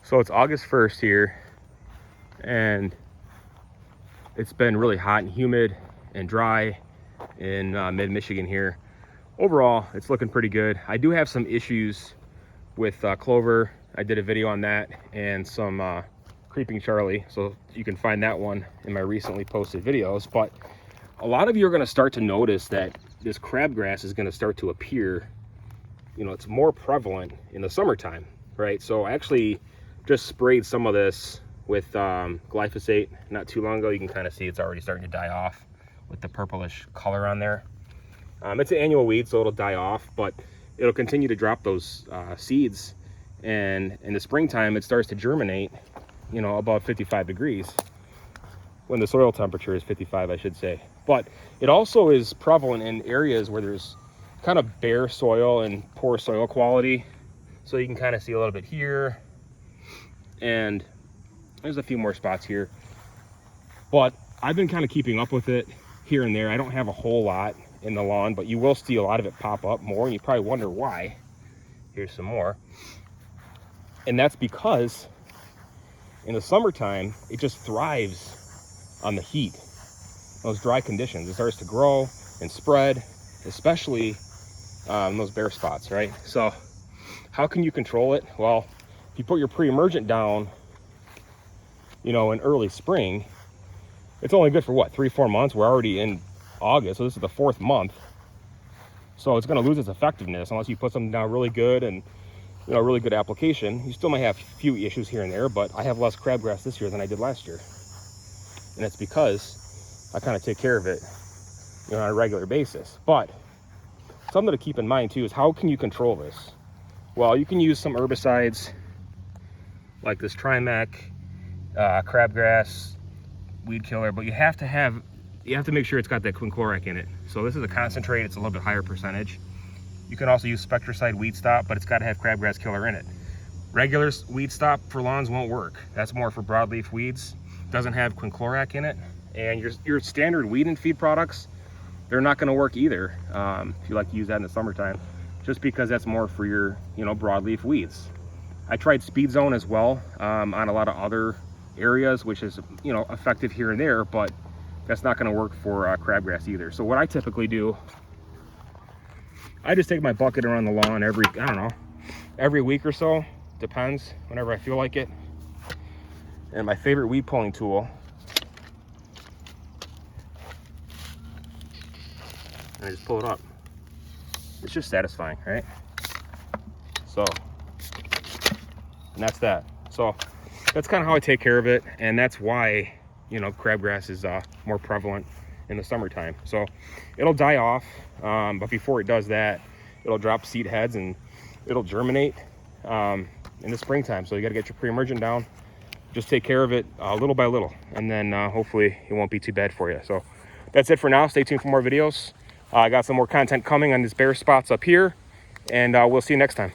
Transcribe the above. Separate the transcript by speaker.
Speaker 1: So it's August 1st here, and it's been really hot and humid and dry in mid-Michigan here. Overall, it's looking pretty good. I do have some issues with clover. I did a video on that, and some creeping Charlie, so you can find that one in my recently posted videos. But a lot of you are going to start to notice that this crabgrass is going to start to appear. You know, it's more prevalent in the summertime, right? So I actually just sprayed some of this with glyphosate not too long ago. You can kind of see it's already starting to die off with the purplish color on there. It's an annual weed, so it'll die off, but it'll continue to drop those seeds, and in the springtime it starts to germinate, you know, above 55 degrees, when the soil temperature is 55, I should say. But it also is prevalent in areas where there's kind of bare soil and poor soil quality. So you can kind of see a little bit here, and there's a few more spots here. But I've been kind of keeping up with it here and there. I don't have a whole lot in the lawn, but you will see a lot of it pop up more, and you probably wonder why. Here's some more. And that's because in the summertime, it just thrives on the heat, those dry conditions. It starts to grow and spread, especially in those bare spots, right? So how can you control it? Well, if you put your pre-emergent down, you know, in early spring, it's only good for what, 3-4 months? We're already in August, so this is the 4th month. So it's going to lose its effectiveness unless you put something down really good and, you know, really good application. You still might have a few issues here and there, but I have less crabgrass this year than I did last year. And it's because I kind of take care of it, you know, on a regular basis. But something to keep in mind too is, how can you control this? Well, you can use some herbicides like this Trimec, crabgrass weed killer, but you have to make sure it's got that quinclorac in it. So this is a concentrate, it's a little bit higher percentage. You can also use Spectracide Weed Stop, but it's got to have crabgrass killer in it. Regular Weed Stop for lawns won't work. That's more for broadleaf weeds. Doesn't have quinclorac in it. And your standard weed and feed products, they're not going to work either if you like to use that in the summertime, just because that's more for your, you know, broadleaf weeds. I tried Speed Zone as well on a lot of other areas, which is, you know, effective here and there, but that's not going to work for crabgrass either. So what I typically do, I just take my bucket around the lawn every week or so, depends, whenever I feel like it. And my favorite weed pulling tool, and I just pull it up. It's just satisfying, right? So, and that's that. So that's kind of how I take care of it, and that's why, you know, crabgrass is more prevalent in the summertime. So it'll die off, but before it does that, it'll drop seed heads and it'll germinate in the springtime. So you got to get your pre-emergent down, just take care of it little by little, and then hopefully it won't be too bad for you. So that's it for now. Stay tuned for more videos. I got some more content coming on these bare spots up here, and we'll see you next time.